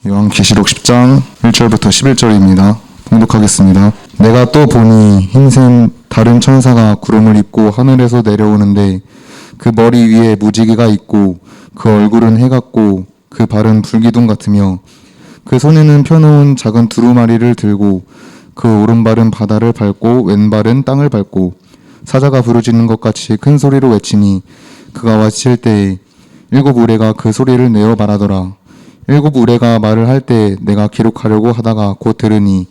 요한계시록 10장 1절부터 11절입니다. 봉독하겠습니다. 내가 또 보니 흰샘 다른 천사가 구름을 입고 하늘에서 내려오는데 그 머리 위에 무지개가 있고 그 얼굴은 해 같고 그 발은 불기둥 같으며 그 손에는 펴놓은 작은 두루마리를 들고 그 오른발은 바다를 밟고 왼발은 땅을 밟고 사자가 부르짖는 것 같이 큰 소리로 외치니 그가 외칠 때에 일곱 우레가 그 소리를 내어 말하더라. 일곱 우레가 말을 할 때 내가 기록하려고 하다가 곧 들으니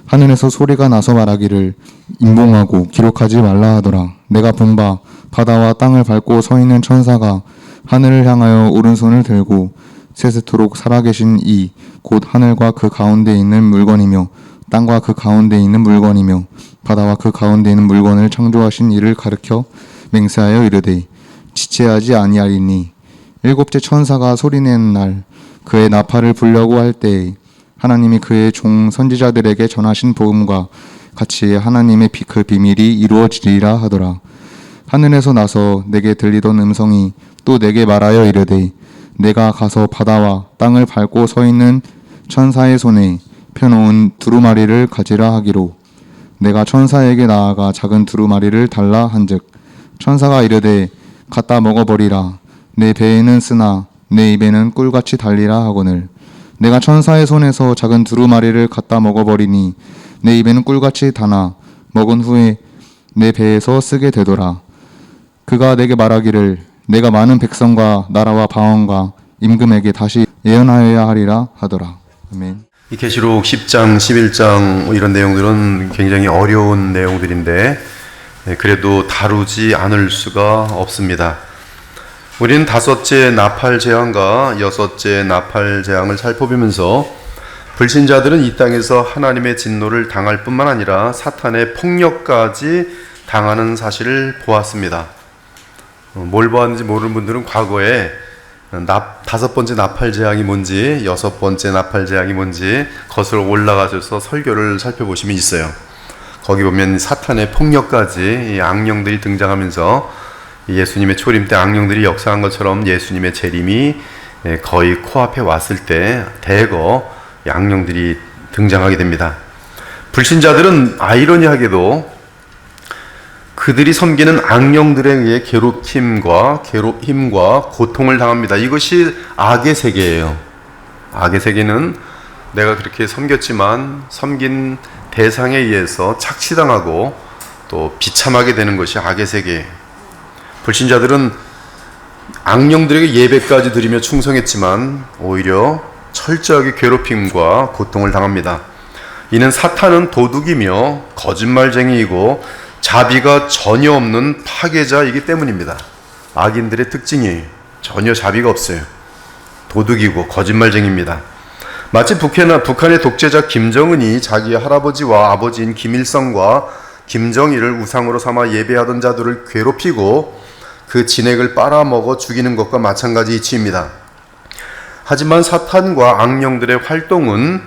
하늘에서 소리가 나서 말하기를 임봉하고 기록하지 말라 하더라. 내가 본 바 바다와 땅을 밟고 서 있는 천사가 하늘을 향하여 오른손을 들고 세세토록 살아계신 이 곧 하늘과 그 가운데 있는 물건이며 땅과 그 가운데 있는 물건이며 바다와 그 가운데 있는 물건을 창조하신 이를 가르켜 맹세하여 이르되 지체하지 아니하리니 일곱째 천사가 소리내는 날 그의 나팔을 불려고 할 때에 하나님이 그의 종 선지자들에게 전하신 복음과 같이 하나님의 그 비밀이 이루어지리라 하더라. 하늘에서 나서 내게 들리던 음성이 또 내게 말하여 이르되 내가 가서 바다와 땅을 밟고 서 있는 천사의 손에 펴놓은 두루마리를 가지라 하기로 내가 천사에게 나아가 작은 두루마리를 달라 한즉 천사가 이르되 갖다 먹어버리라. 내 배에는 쓰나 내 입에는 꿀같이 달리라 하거늘 내가 천사의 손에서 작은 두루마리를 갖다 먹어버리니 내 입에는 꿀같이 다나 먹은 후에 내 배에서 쓰게 되더라. 그가 내게 말하기를 내가 많은 백성과 나라와 방언과 임금에게 다시 예언하여야 하리라 하더라. 아멘. 이 계시록 10장, 11장 이런 내용들은 굉장히 어려운 내용들인데 그래도 다루지 않을 수가 없습니다. 우리는 다섯째 나팔 재앙과 여섯째 나팔 재앙을 살펴보면서 불신자들은 이 땅에서 하나님의 진노를 당할 뿐만 아니라 사탄의 폭력까지 당하는 사실을 보았습니다. 뭘 보았는지 모르는 분들은 과거에 다섯 번째 나팔 재앙이 뭔지 여섯 번째 나팔 재앙이 뭔지 거슬러 올라가셔서 설교를 살펴보시면 있어요. 거기 보면 사탄의 폭력까지 이 악령들이 등장하면서 예수님의 초림 때 악령들이 역사한 것처럼 예수님의 재림이 거의 코앞에 왔을 때 대거 악령들이 등장하게 됩니다. 불신자들은 아이러니하게도 그들이 섬기는 악령들에 의해 괴롭힘과 고통을 당합니다. 이것이 악의 세계예요. 악의 세계는 내가 그렇게 섬겼지만 섬긴 대상에 의해서 착취당하고 또 비참하게 되는 것이 악의 세계예요. 불신자들은 악령들에게 예배까지 드리며 충성했지만 오히려 철저하게 괴롭힘과 고통을 당합니다. 이는 사탄은 도둑이며 거짓말쟁이이고 자비가 전혀 없는 파괴자이기 때문입니다. 악인들의 특징이 전혀 자비가 없어요. 도둑이고 거짓말쟁이입니다. 마치 북한의 독재자 김정은이 자기 할아버지와 아버지인 김일성과 김정일을 우상으로 삼아 예배하던 자들을 괴롭히고 그 진액을 빨아먹어 죽이는 것과 마찬가지 이치입니다. 하지만 사탄과 악령들의 활동은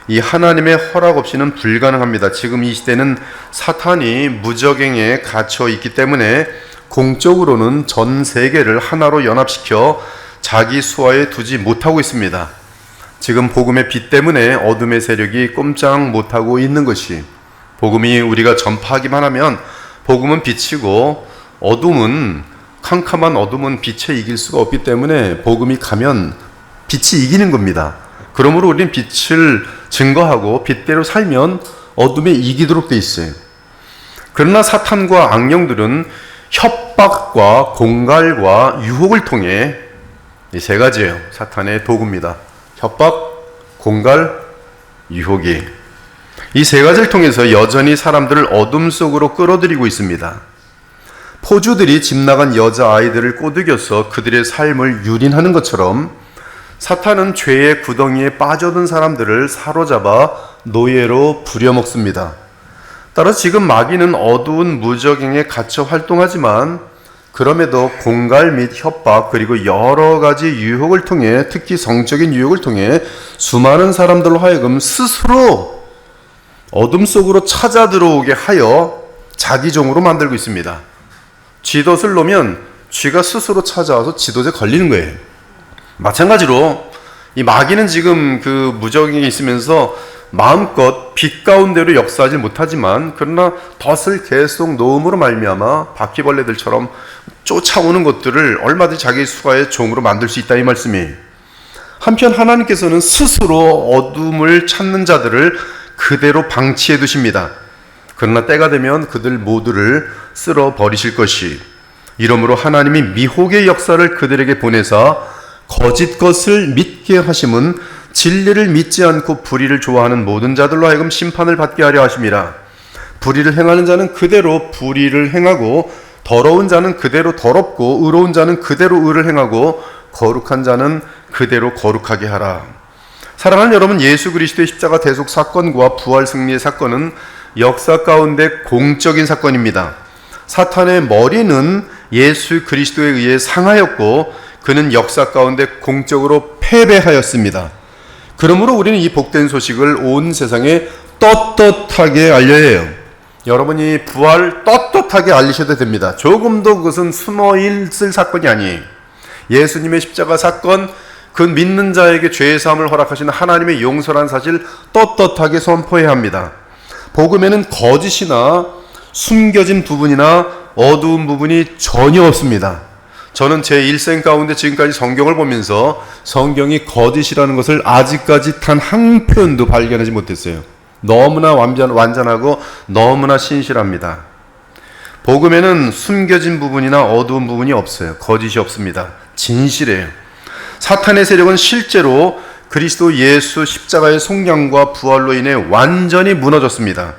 이 하나님의 허락 없이는 불가능합니다. 지금 이 시대는 사탄이 무적행에 갇혀 있기 때문에 공적으로는 전 세계를 하나로 연합시켜 자기 수하에 두지 못하고 있습니다. 지금 복음의 빛 때문에 어둠의 세력이 꼼짝 못하고 있는 것이 복음이 우리가 전파하기만 하면 복음은 빛이고 캄캄한 어둠은 빛에 이길 수가 없기 때문에 복음이 가면 빛이 이기는 겁니다. 그러므로 우리는 빛을 증거하고 빛대로 살면 어둠에 이기도록 돼 있어요. 그러나 사탄과 악령들은 협박과 공갈과 유혹을 통해 이 세 가지예요. 사탄의 도구입니다. 협박, 공갈, 유혹이 이 세 가지를 통해서 여전히 사람들을 어둠 속으로 끌어들이고 있습니다. 포주들이 집 나간 여자아이들을 꼬드겨서 그들의 삶을 유린하는 것처럼 사탄은 죄의 구덩이에 빠져든 사람들을 사로잡아 노예로 부려먹습니다. 따라서 지금 마귀는 어두운 무적행에 갇혀 활동하지만 그럼에도 공갈 및 협박 그리고 여러 가지 유혹을 통해 특히 성적인 유혹을 통해 수많은 사람들로 하여금 스스로 어둠 속으로 찾아 들어오게 하여 자기 종으로 만들고 있습니다. 쥐덫을 놓으면 쥐가 스스로 찾아와서 쥐덫에 걸리는 거예요. 마찬가지로 이 마귀는 지금 그 무적에 있으면서 마음껏 빛 가운데로 역사하지 못하지만 그러나 덫을 계속 놓음으로 말미암아 바퀴벌레들처럼 쫓아오는 것들을 얼마든지 자기 수하의 종으로 만들 수 있다 이 말씀이. 한편 하나님께서는 스스로 어둠을 찾는 자들을 그대로 방치해 두십니다. 그러나 때가 되면 그들 모두를 쓸어 버리실 것이. 이러므로 하나님이 미혹의 역사를 그들에게 보내사 거짓 것을 믿게 하심은 진리를 믿지 않고 불의를 좋아하는 모든 자들로 하여금 심판을 받게 하려 하심이라. 불의를 행하는 자는 그대로 불의를 행하고 더러운 자는 그대로 더럽고 의로운 자는 그대로 의를 행하고 거룩한 자는 그대로 거룩하게 하라. 사랑하는 여러분, 예수 그리스도의 십자가 대속 사건과 부활 승리의 사건은 역사 가운데 공적인 사건입니다. 사탄의 머리는 예수 그리스도에 의해 상하였고 그는 역사 가운데 공적으로 패배하였습니다. 그러므로 우리는 이 복된 소식을 온 세상에 떳떳하게 알려야 해요. 여러분이 부활 떳떳하게 알리셔도 됩니다. 조금도 그것은 숨어있을 사건이 아니에요. 예수님의 십자가 사건, 그 믿는 자에게 죄의 사함을 허락하시는 하나님의 용서라는 사실 떳떳하게 선포해야 합니다. 복음에는 거짓이나 숨겨진 부분이나 어두운 부분이 전혀 없습니다. 저는 제 일생 가운데 지금까지 성경을 보면서 성경이 거짓이라는 것을 아직까지 단 한 표현도 발견하지 못했어요. 너무나 완전하고 너무나 신실합니다. 복음에는 숨겨진 부분이나 어두운 부분이 없어요. 거짓이 없습니다. 진실해요. 사탄의 세력은 실제로 그리스도 예수 십자가의 속량과 부활로 인해 완전히 무너졌습니다.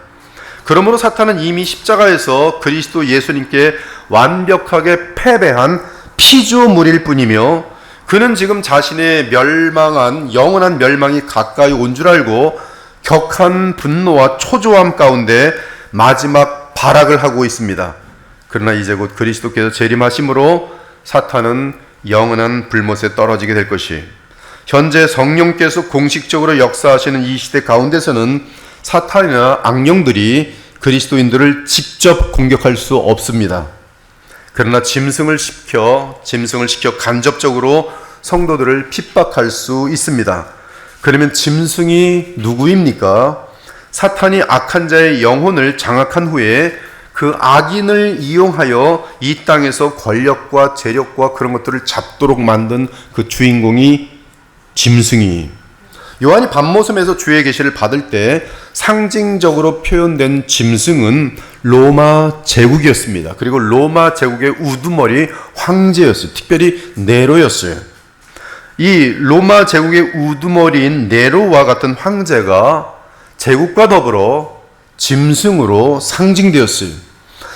그러므로 사탄은 이미 십자가에서 그리스도 예수님께 완벽하게 패배한 피조물일 뿐이며 그는 지금 자신의 멸망한 영원한 멸망이 가까이 온 줄 알고 격한 분노와 초조함 가운데 마지막 발악을 하고 있습니다. 그러나 이제 곧 그리스도께서 재림하심으로 사탄은 영원한 불못에 떨어지게 될 것이. 현재 성령께서 공식적으로 역사하시는 이 시대 가운데서는 사탄이나 악령들이 그리스도인들을 직접 공격할 수 없습니다. 그러나 짐승을 시켜 간접적으로 성도들을 핍박할 수 있습니다. 그러면 짐승이 누구입니까? 사탄이 악한 자의 영혼을 장악한 후에 그 악인을 이용하여 이 땅에서 권력과 재력과 그런 것들을 잡도록 만든 그 주인공이 짐승이. 요한이 밤모섬에서 주의 계시를 받을 때 상징적으로 표현된 짐승은 로마 제국이었습니다. 그리고 로마 제국의 우두머리 황제였어요. 특별히 네로였어요. 이 로마 제국의 우두머리인 네로와 같은 황제가 제국과 더불어 짐승으로 상징되었어요.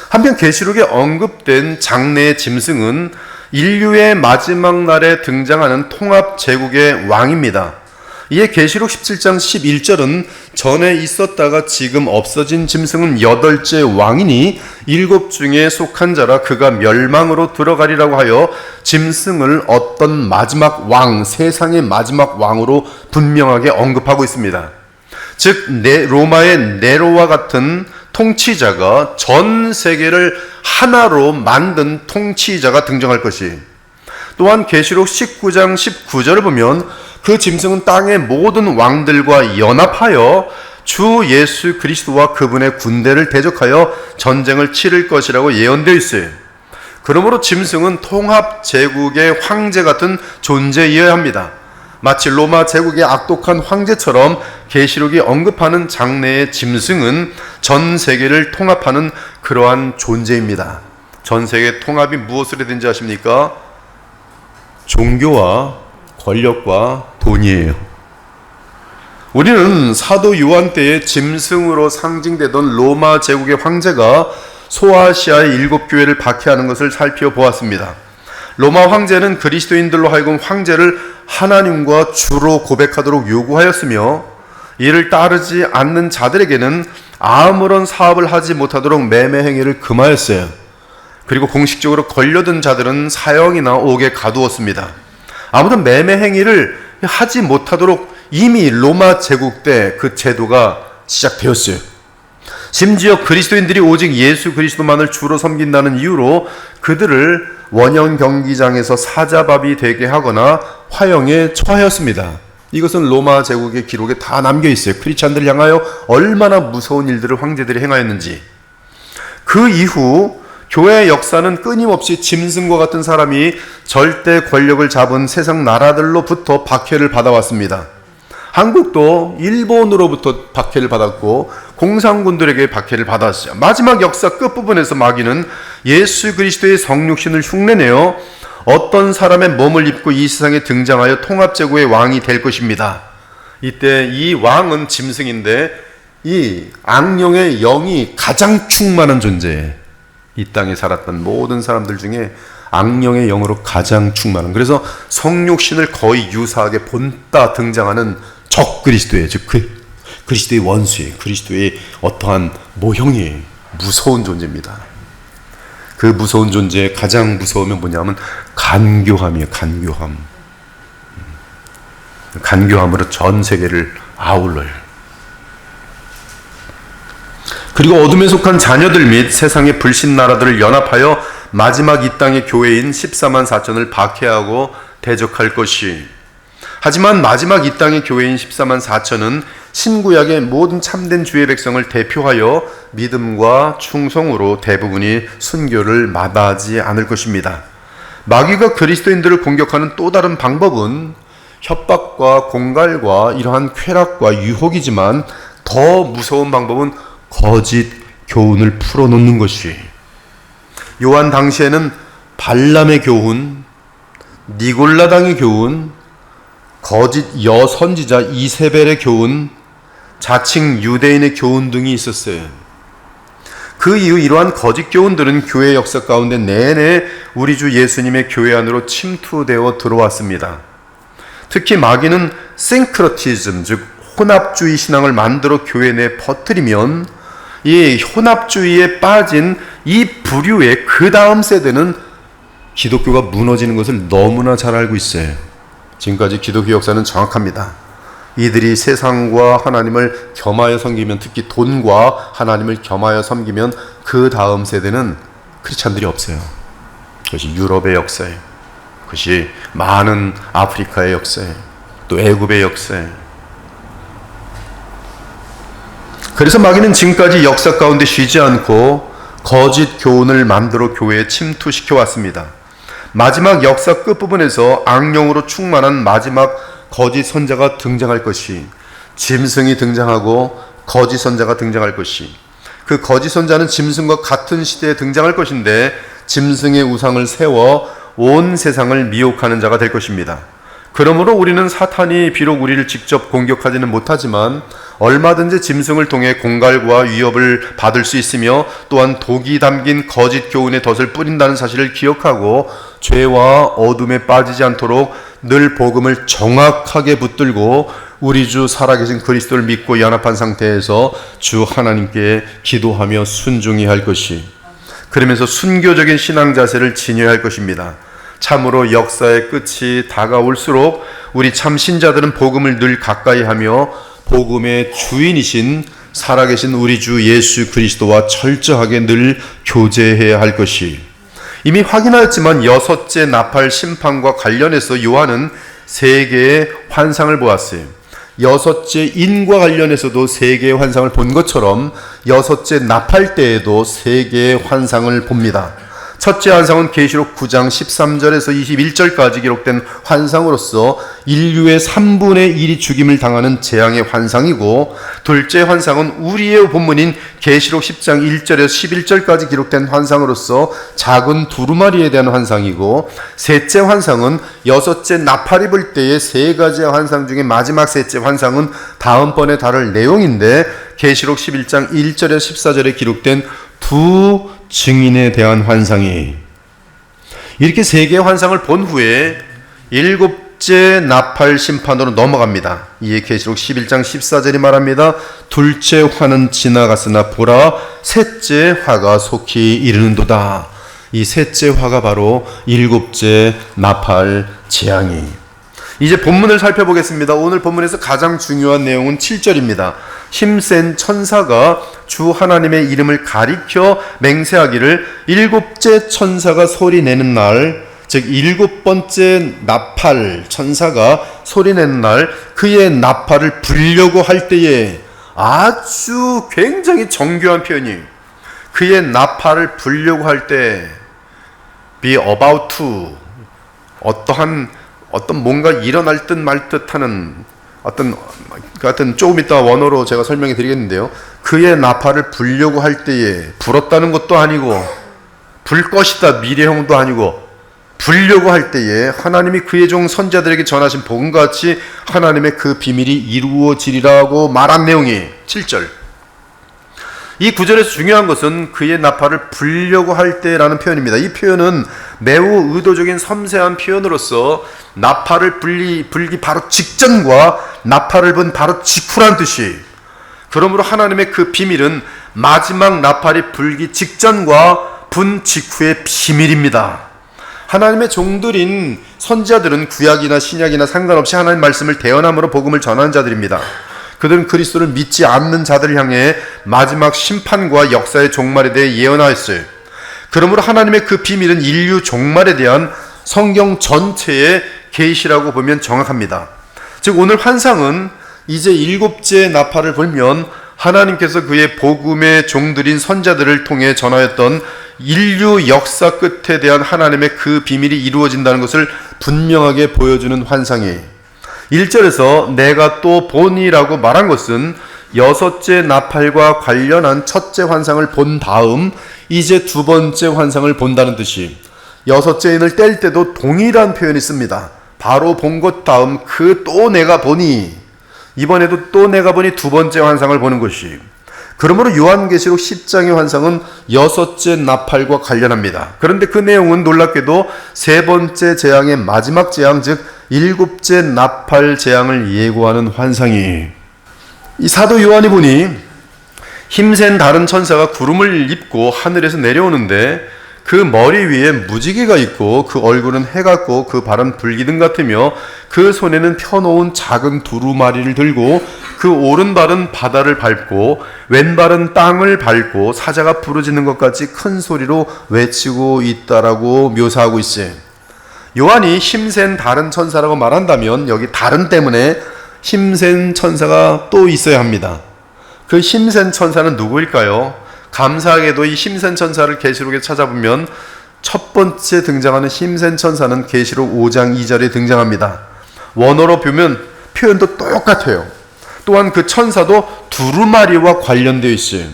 한편 계시록에 언급된 장래의 짐승은 인류의 마지막 날에 등장하는 통합 제국의 왕입니다. 이에 계시록 17장 11절은 전에 있었다가 지금 없어진 짐승은 8째 왕이니 7 중에 속한 자라 그가 멸망으로 들어가리라고 하여 짐승을 어떤 마지막 왕, 세상의 마지막 왕으로 분명하게 언급하고 있습니다. 즉 로마의 네로와 같은 통치자가 전 세계를 하나로 만든 통치자가 등장할 것이. 또한 계시록 19장 19절을 보면 그 짐승은 땅의 모든 왕들과 연합하여 주 예수 그리스도와 그분의 군대를 대적하여 전쟁을 치를 것이라고 예언되어 있어요. 그러므로 짐승은 통합 제국의 황제 같은 존재이어야 합니다. 마치 로마 제국의 악독한 황제처럼 계시록이 언급하는 장래의 짐승은 전 세계를 통합하는 그러한 존재입니다. 전 세계 통합이 무엇을 해든지 아십니까? 종교와 권력과 돈이에요. 우리는 사도 요한 때의 짐승으로 상징되던 로마 제국의 황제가 소아시아의 7 교회를 박해하는 것을 살펴보았습니다. 로마 황제는 그리스도인들로 하여금 황제를 하나님과 주로 고백하도록 요구하였으며 이를 따르지 않는 자들에게는 아무런 사업을 하지 못하도록 매매 행위를 금하였어요. 그리고 공식적으로 걸려든 자들은 사형이나 옥에 가두었습니다. 아무튼 매매 행위를 하지 못하도록 이미 로마 제국 때 그 제도가 시작되었어요. 심지어 그리스도인들이 오직 예수 그리스도만을 주로 섬긴다는 이유로 그들을 원형 경기장에서 사자밥이 되게 하거나 화형에 처하였습니다. 이것은 로마 제국의 기록에 다 남겨 있어요. 크리스찬들을 향하여 얼마나 무서운 일들을 황제들이 행하였는지. 그 이후 교회의 역사는 끊임없이 짐승과 같은 사람이 절대 권력을 잡은 세상 나라들로부터 박해를 받아왔습니다. 한국도 일본으로부터 박해를 받았고 공산군들에게 박해를 받았어요. 마지막 역사 끝부분에서 마귀는 예수 그리스도의 성육신을 흉내내어 어떤 사람의 몸을 입고 이 세상에 등장하여 통합제국의 왕이 될 것입니다. 이때 이 왕은 짐승인데 이 악령의 영이 가장 충만한 존재예요. 이 땅에 살았던 모든 사람들 중에 악령의 영으로 가장 충만한, 그래서 성육신을 거의 유사하게 본따 등장하는 적 그리스도예요. 즉 그리스도의 원수예요. 그리스도의 어떠한 모형이에요. 무서운 존재입니다. 그 무서운 존재의 가장 무서우면 뭐냐면 간교함이에요. 간교함. 간교함으로 전 세계를 아울러요. 그리고 어둠에 속한 자녀들 및 세상의 불신 나라들을 연합하여 마지막 이 땅의 교회인 14만 4천을 박해하고 대적할 것이. 하지만 마지막 이 땅의 교회인 14만 4천은 신구약의 모든 참된 주의 백성을 대표하여 믿음과 충성으로 대부분이 순교를 마다하지 않을 것입니다. 마귀가 그리스도인들을 공격하는 또 다른 방법은 협박과 공갈과 이러한 쾌락과 유혹이지만 더 무서운 방법은 거짓 교훈을 풀어놓는 것이. 요한 당시에는 발람의 교훈, 니골라당의 교훈, 거짓 여선지자 이세벨의 교훈, 자칭 유대인의 교훈 등이 있었어요. 그 이후 이러한 거짓 교훈들은 교회 역사 가운데 내내 우리 주 예수님의 교회 안으로 침투되어 들어왔습니다. 특히 마귀는 싱크러티즘, 즉 혼합주의 신앙을 만들어 교회 내에 퍼뜨리면 이 혼합주의에 빠진 이 부류의 그 다음 세대는 기독교가 무너지는 것을 너무나 잘 알고 있어요. 지금까지 기독교 역사는 정확합니다. 이들이 세상과 하나님을 겸하여 섬기면, 특히 돈과 하나님을 겸하여 섬기면 그 다음 세대는 크리스찬들이 없어요. 그것이 유럽의 역사예요. 그것이 많은 아프리카의 역사예요. 또 애굽의 역사예요. 그래서 마귀는 지금까지 역사 가운데 쉬지 않고 거짓 교훈을 만들어 교회에 침투시켜 왔습니다. 마지막 역사 끝부분에서 악령으로 충만한 마지막 거짓 선자가 등장할 것이, 짐승이 등장하고 거짓 선자가 등장할 것이, 그 거짓 선자는 짐승과 같은 시대에 등장할 것인데 짐승의 우상을 세워 온 세상을 미혹하는 자가 될 것입니다. 그러므로 우리는 사탄이 비록 우리를 직접 공격하지는 못하지만 얼마든지 짐승을 통해 공갈과 위협을 받을 수 있으며 또한 독이 담긴 거짓 교훈의 덫을 뿌린다는 사실을 기억하고 죄와 어둠에 빠지지 않도록 늘 복음을 정확하게 붙들고 우리 주 살아계신 그리스도를 믿고 연합한 상태에서 주 하나님께 기도하며 순종해야 할 것이, 그러면서 순교적인 신앙 자세를 지녀야 할 것입니다. 참으로 역사의 끝이 다가올수록 우리 참 신자들은 복음을 늘 가까이 하며 복음의 주인이신 살아계신 우리 주 예수 그리스도와 철저하게 늘 교제해야 할 것이, 이미 확인하였지만 여섯째 나팔 심판과 관련해서 요한은 세 개의 환상을 보았어요. 여섯째 인과 관련해서도 세 개의 환상을 본 것처럼 여섯째 나팔 때에도 세 개의 환상을 봅니다. 첫째 환상은 계시록 9장 13절에서 21절까지 기록된 환상으로서 인류의 3분의 1이 죽임을 당하는 재앙의 환상이고, 둘째 환상은 우리의 본문인 계시록 10장 1절에서 11절까지 기록된 환상으로서 작은 두루마리에 대한 환상이고, 셋째 환상은 여섯째 나팔이 불 때의 세 가지의 환상 중에 마지막 셋째 환상은 다음번에 다룰 내용인데 계시록 11장 1절에서 14절에 기록된 두 증인에 대한 환상이, 이렇게 세 개의 환상을 본 후에 일곱째 나팔 심판으로 넘어갑니다. 이에 계시록 11장 14절이 말합니다. 둘째 화는 지나갔으나 보라 셋째 화가 속히 이르는도다. 이 셋째 화가 바로 일곱째 나팔 재앙이. 이제 본문을 살펴보겠습니다. 오늘 본문에서 가장 중요한 내용은 7절입니다. 힘센 천사가 주 하나님의 이름을 가리켜 맹세하기를 일곱째 천사가 소리 내는 날 즉 7번째 나팔 천사가 소리내는 날 그의 나팔을 불려고 할 때에 아주 굉장히 정교한 표현이 그의 나팔을 불려고 할 때 be about to 어떤 뭔가 일어날 듯 말 듯하는 어떤 조금 이따 원어로 제가 설명해 드리겠는데요. 그의 나팔을 불려고 할 때에 불었다는 것도 아니고 불 것이다 미래형도 아니고 불려고 할 때에 하나님이 그의 종 선지자들에게 전하신 복음과 같이 하나님의 그 비밀이 이루어지리라고 말한 내용이 7절. 이 구절에서 중요한 것은 그의 나팔을 불려고 할 때라는 표현입니다. 이 표현은 매우 의도적인 섬세한 표현으로서 나팔을 불기 바로 직전과 나팔을 분 바로 직후란 뜻이, 그러므로 하나님의 그 비밀은 마지막 나팔이 불기 직전과 분 직후의 비밀입니다. 하나님의 종들인 선지자들은 구약이나 신약이나 상관없이 하나님 말씀을 대언함으로 복음을 전하는 자들입니다. 그들은 그리스도를 믿지 않는 자들을 향해 마지막 심판과 역사의 종말에 대해 예언하였어요. 그러므로 하나님의 그 비밀은 인류 종말에 대한 성경 전체의 계시라고 보면 정확합니다. 즉 오늘 환상은 이제 7째 나팔을 불면 하나님께서 그의 복음의 종들인 선자들을 통해 전하였던 인류 역사 끝에 대한 하나님의 그 비밀이 이루어진다는 것을 분명하게 보여주는 환상이에요. 1절에서 내가 또 보니라고 말한 것은 6째 나팔과 관련한 첫째 환상을 본 다음 이제 2번째 환상을 본다는 뜻이, 6째 인을 뗄 때도 동일한 표현이 있습니다. 바로 본 것 다음 그 또 내가 보니, 이번에도 또 내가 보니 2번째 환상을 보는 것이, 그러므로 요한계시록 10장의 환상은 6째 나팔과 관련합니다. 그런데 그 내용은 놀랍게도 3번째 재앙의 마지막 재앙, 즉 7째 나팔 재앙을 예고하는 환상이, 이 사도 요한이 보니 힘센 다른 천사가 구름을 입고 하늘에서 내려오는데 그 머리 위에 무지개가 있고 그 얼굴은 해 같고 그 발은 불기둥 같으며 그 손에는 펴놓은 작은 두루마리를 들고 그 오른발은 바다를 밟고 왼발은 땅을 밟고 사자가 부르짖는 것 같이 큰 소리로 외치고 있다라고 묘사하고 있어요. 요한이 힘센 다른 천사라고 말한다면 여기 다른 때문에 힘센 천사가 또 있어야 합니다. 그 힘센 천사는 누구일까요? 감사하게도 이 힘센 천사를 계시록에 찾아보면 첫 번째 등장하는 힘센 천사는 계시록 5장 2절에 등장합니다. 원어로 보면 표현도 똑같아요. 또한 그 천사도 두루마리와 관련되어 있어요.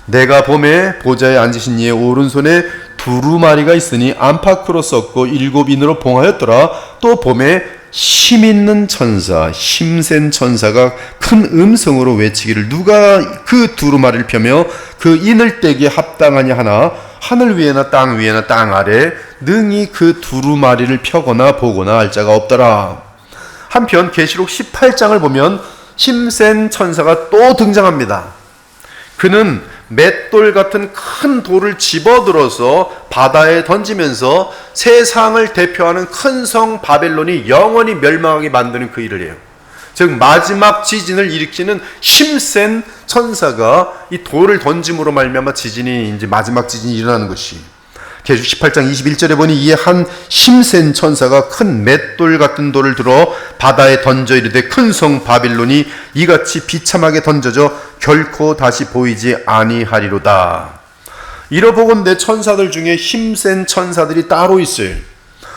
내가 봄에 보좌에 앉으신 이의 오른손에 두루마리가 있으니 안팎으로 썩고 7인으로 봉하였더라. 또 봄에 힘있는 천사, 힘센 천사가 큰 음성으로 외치기를 누가 그 두루마리를 펴며 그 인을 떼기에 합당하냐 하나 하늘 위에나 땅 위에나 땅 아래 능히 그 두루마리를 펴거나 보거나 할 자가 없더라. 한편 계시록 18장을 보면 힘센 천사가 또 등장합니다. 그는 맷돌 같은 큰 돌을 집어들어서 바다에 던지면서 세상을 대표하는 큰 성 바벨론이 영원히 멸망하게 만드는 그 일을 해요. 즉 마지막 지진을 일으키는 힘센 천사가 이 돌을 던짐으로 말미암아 지진이 이제 마지막 지진이 일어나는 것이, 계시록 18장 21절에 보니 이에 한 힘센 천사가 큰 맷돌 같은 돌을 들어 바다에 던져 이르되 큰 성 바빌론이 이같이 비참하게 던져져 결코 다시 보이지 아니하리로다. 이러보건대 천사들 중에 힘센 천사들이 따로 있어요.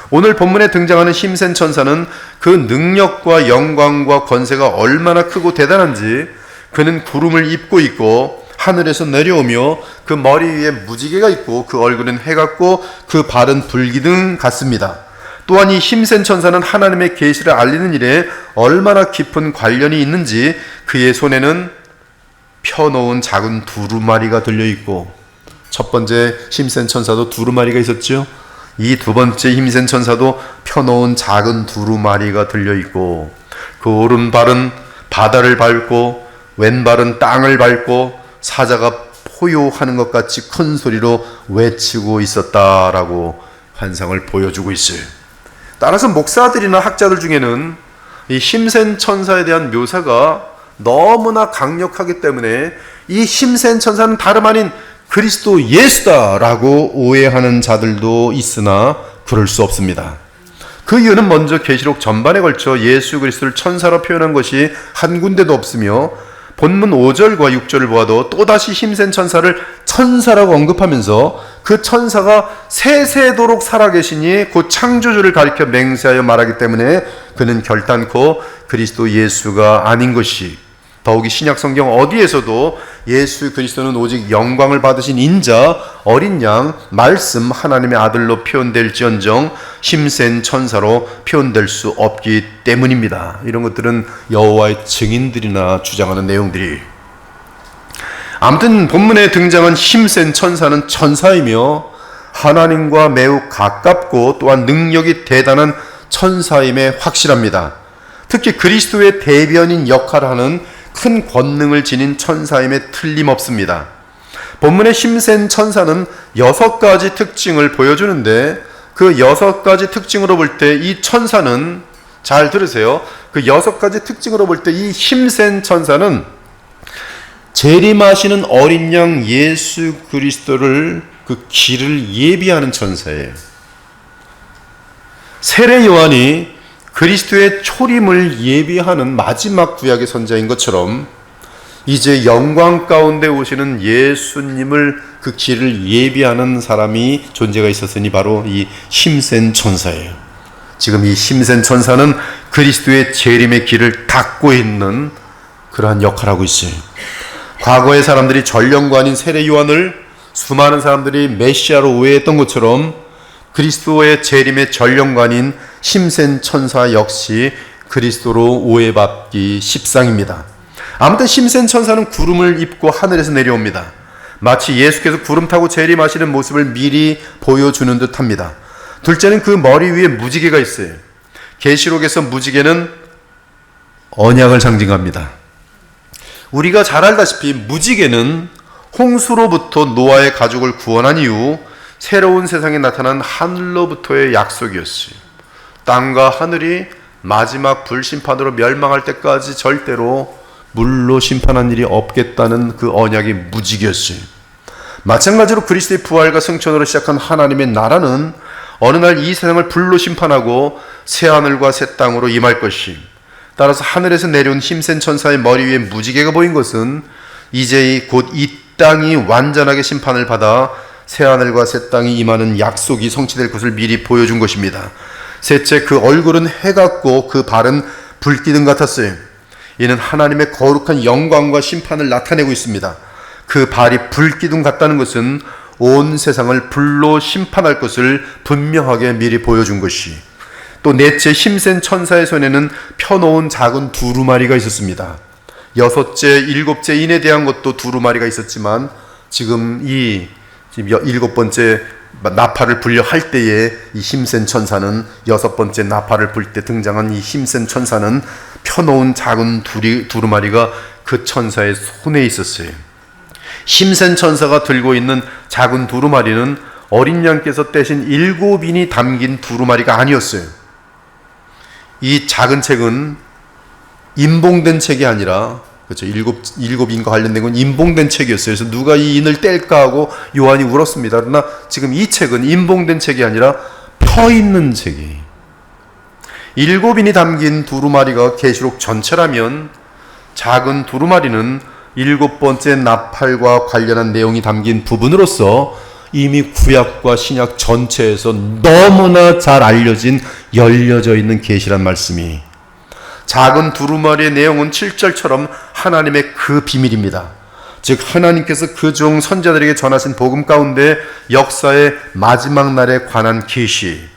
오늘 본문에 등장하는 힘센 천사는 그 능력과 영광과 권세가 얼마나 크고 대단한지, 그는 구름을 입고 있고 하늘에서 내려오며 그 머리 위에 무지개가 있고 그 얼굴은 해 같고 그 발은 불기둥 같습니다. 또한 이 힘센 천사는 하나님의 계시를 알리는 일에 얼마나 깊은 관련이 있는지 그의 손에는 펴놓은 작은 두루마리가 들려있고, 첫 번째 힘센 천사도 두루마리가 있었죠. 이 두 번째 힘센 천사도 펴놓은 작은 두루마리가 들려있고 그 오른발은 바다를 밟고 왼발은 땅을 밟고 사자가 포효하는 것 같이 큰 소리로 외치고 있었다라고 환상을 보여주고 있어요. 따라서 목사들이나 학자들 중에는 이 힘센 천사에 대한 묘사가 너무나 강력하기 때문에 이 힘센 천사는 다름 아닌 그리스도 예수다라고 오해하는 자들도 있으나 그럴 수 없습니다. 그 이유는 먼저 계시록 전반에 걸쳐 예수 그리스도를 천사로 표현한 것이 한 군데도 없으며 본문 5절과 6절을 보아도 또다시 힘센 천사를 천사라고 언급하면서 그 천사가 세세도록 살아계시니 곧 창조주를 가리켜 맹세하여 말하기 때문에 그는 결단코 그리스도 예수가 아닌 것이, 더욱이 신약 성경 어디에서도 예수 그리스도는 오직 영광을 받으신 인자, 어린 양, 말씀, 하나님의 아들로 표현될지언정 힘센 천사로 표현될 수 없기 때문입니다. 이런 것들은 여호와의 증인들이나 주장하는 내용들이. 아무튼 본문에 등장한 힘센 천사는 천사이며 하나님과 매우 가깝고 또한 능력이 대단한 천사임에 확실합니다. 특히 그리스도의 대변인 역할을 하는 큰 권능을 지닌 천사임에 틀림없습니다. 본문의 힘센 천사는 6가지 특징을 보여주는데 그 6가지 특징으로 볼 때 이 천사는, 잘 들으세요, 그 6가지 특징으로 볼 때 이 힘센 천사는 재림하시는 어린 양 예수 그리스도를 그 길을 예비하는 천사예요. 세례 요한이 그리스도의 초림을 예비하는 마지막 구약의 선자인 것처럼 이제 영광 가운데 오시는 예수님을 그 길을 예비하는 사람이 존재가 있었으니 바로 이 힘센 천사예요. 지금 이 힘센 천사는 그리스도의 재림의 길을 닫고 있는 그러한 역할을 하고 있어요. 과거의 사람들이 전령관인 세례 요한을 수많은 사람들이 메시아로 오해했던 것처럼 그리스도의 재림의 전령관인 힘센 천사 역시 그리스도로 오해받기 십상입니다. 아무튼 힘센 천사는 구름을 입고 하늘에서 내려옵니다. 마치 예수께서 구름 타고 재림하시는 모습을 미리 보여주는 듯합니다. 둘째는 그 머리 위에 무지개가 있어요. 계시록에서 무지개는 언약을 상징합니다. 우리가 잘 알다시피 무지개는 홍수로부터 노아의 가족을 구원한 이후 새로운 세상에 나타난 하늘로부터의 약속이었어요. 땅과 하늘이 마지막 불심판으로 멸망할 때까지 절대로 물로 심판한 일이 없겠다는 그 언약이 무지개였어요. 마찬가지로 그리스도의 부활과 승천으로 시작한 하나님의 나라는 어느 날 이 세상을 불로 심판하고 새 하늘과 새 땅으로 임할 것이, 따라서 하늘에서 내려온 힘센 천사의 머리 위에 무지개가 보인 것은 이제 곧 이 땅이 완전하게 심판을 받아 새하늘과 새 땅이 임하는 약속이 성취될 것을 미리 보여준 것입니다. 셋째, 그 얼굴은 해 같고 그 발은 불기둥 같았어요. 이는 하나님의 거룩한 영광과 심판을 나타내고 있습니다. 그 발이 불기둥 같다는 것은 온 세상을 불로 심판할 것을 분명하게 미리 보여준 것이. 또 넷째, 힘센 천사의 손에는 펴놓은 작은 두루마리가 있었습니다. 여섯째, 일곱째 인에 대한 것도 두루마리가 있었지만 지금 7번째 나팔을 불려 할 때에 이 힘센 천사는, 6번째 나팔을 불 때 등장한 이 힘센 천사는 펴놓은 작은 두루마리가 그 천사의 손에 있었어요. 힘센 천사가 들고 있는 작은 두루마리는 어린 양께서 떼신 7인이 담긴 두루마리가 아니었어요. 이 작은 책은 임봉된 책이 아니라, 그렇죠, 일곱 인과 관련된 건 임봉된 책이었어요. 그래서 누가 이 인을 뗄까 하고 요한이 울었습니다. 그러나 지금 이 책은 임봉된 책이 아니라 펴 있는 책이. 7인이 담긴 두루마리가 계시록 전체라면 작은 두루마리는 7번째 나팔과 관련한 내용이 담긴 부분으로서 이미 구약과 신약 전체에서 너무나 잘 열려져 있는 계시란 말씀이, 작은 두루마리의 내용은 7절처럼 하나님의 그 비밀입니다. 즉 하나님께서 그중 선자들에게 전하신 복음 가운데 역사의 마지막 날에 관한 계시,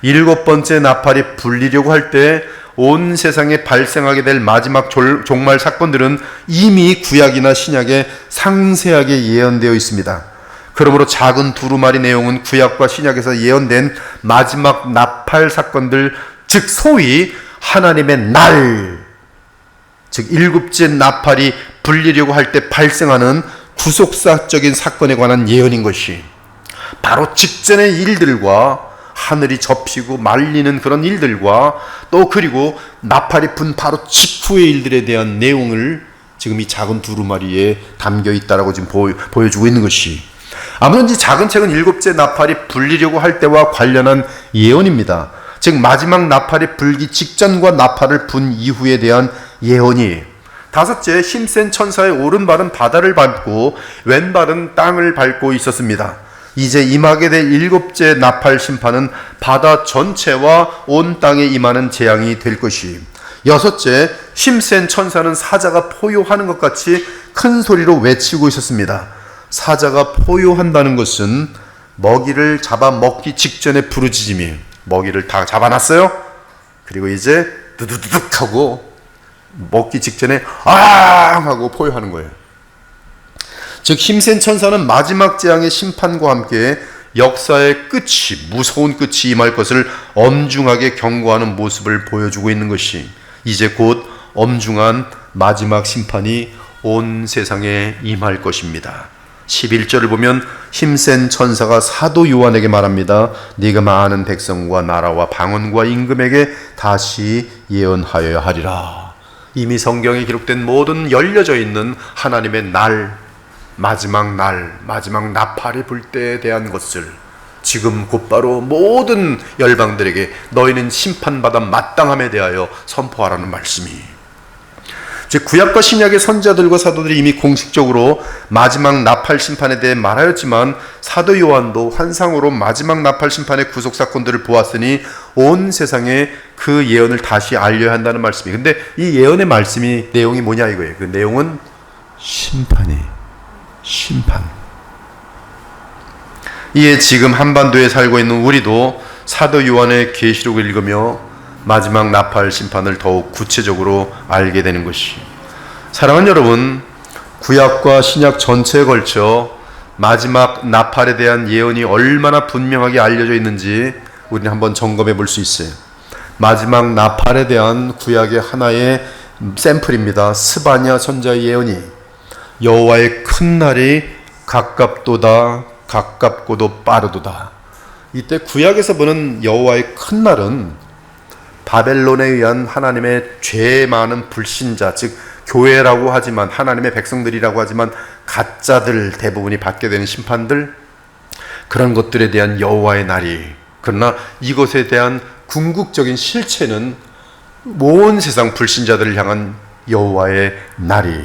7번째 나팔이 불리려고 할 때 온 세상에 발생하게 될 마지막 종말 사건들은 이미 구약이나 신약에 상세하게 예언되어 있습니다. 그러므로 작은 두루마리 내용은 구약과 신약에서 예언된 마지막 나팔 사건들, 즉 소위 하나님의 날, 즉 7째 나팔이 불리려고 할 때 발생하는 구속사적인 사건에 관한 예언인 것이, 바로 직전의 일들과 하늘이 접히고 말리는 그런 일들과 또 그리고 나팔이 분 바로 직후의 일들에 대한 내용을 지금 이 작은 두루마리에 담겨 있다라고 지금 보여주고 있는 것이, 아무런지 작은 책은 일곱째 나팔이 불리려고 할 때와 관련한 예언입니다. 즉 마지막 나팔이 불기 직전과 나팔을 분 이후에 대한 예언이에요. 다섯째, 힘센 천사의 오른발은 바다를 밟고 왼발은 땅을 밟고 있었습니다. 이제 임하게 될 일곱째 나팔 심판은 바다 전체와 온 땅에 임하는 재앙이 될 것이. 여섯째, 힘센 천사는 사자가 포효하는 것 같이 큰 소리로 외치고 있었습니다. 사자가 포효한다는 것은 먹이를 잡아먹기 직전에 부르짖음이에요. 먹이를 다 잡아놨어요. 그리고 이제 두두두둑 하고 먹기 직전에 아 하고 포효하는 거예요. 즉 힘센 천사는 마지막 재앙의 심판과 함께 역사의 끝이, 무서운 끝이 임할 것을 엄중하게 경고하는 모습을 보여주고 있는 것이 이제 곧 엄중한 마지막 심판이 온 세상에 임할 것입니다. 11절을 보면 힘센 천사가 사도 요한에게 말합니다. 네가 많은 백성과 나라와 방언과 임금에게 다시 예언하여야 하리라. 이미 성경에 기록된 모든 열려져 있는 하나님의 날, 마지막 나팔이 불 때에 대한 것을 지금 곧바로 모든 열방들에게 너희는 심판받아 마땅함에 대하여 선포하라는 말씀이, 즉 구약과 신약의 선지자들과 사도들이 이미 공식적으로 마지막 나팔 심판에 대해 말하였지만 사도 요한도 환상으로 마지막 나팔 심판의 구속 사건들을 보았으니 온 세상에 그 예언을 다시 알려야 한다는 말씀이. 근데 이 예언의 말씀이 내용이 뭐냐 이거예요. 그 내용은 심판이에요. 심판. 이에 지금 한반도에 살고 있는 우리도 사도 요한의 계시록을 읽으며 마지막 나팔 심판을 더욱 구체적으로 알게 되는 것이. 사랑하는 여러분, 구약과 신약 전체에 걸쳐 마지막 나팔에 대한 예언이 얼마나 분명하게 알려져 있는지 우리는 한번 점검해 볼 수 있어요. 마지막 나팔에 대한 구약의 하나의 샘플입니다. 스바냐 선자의 예언이 여호와의 큰 날이 가깝도다, 가깝고도 빠르도다. 이때 구약에서 보는 여호와의 큰 날은 바벨론에 의한 하나님의 죄 많은 불신자, 즉 교회라고 하지만 하나님의 백성들이라고 하지만 가짜들 대부분이 받게 되는 심판들, 그런 것들에 대한 여호와의 날이, 그러나 이것에 대한 궁극적인 실체는 온 세상 불신자들을 향한 여호와의 날이,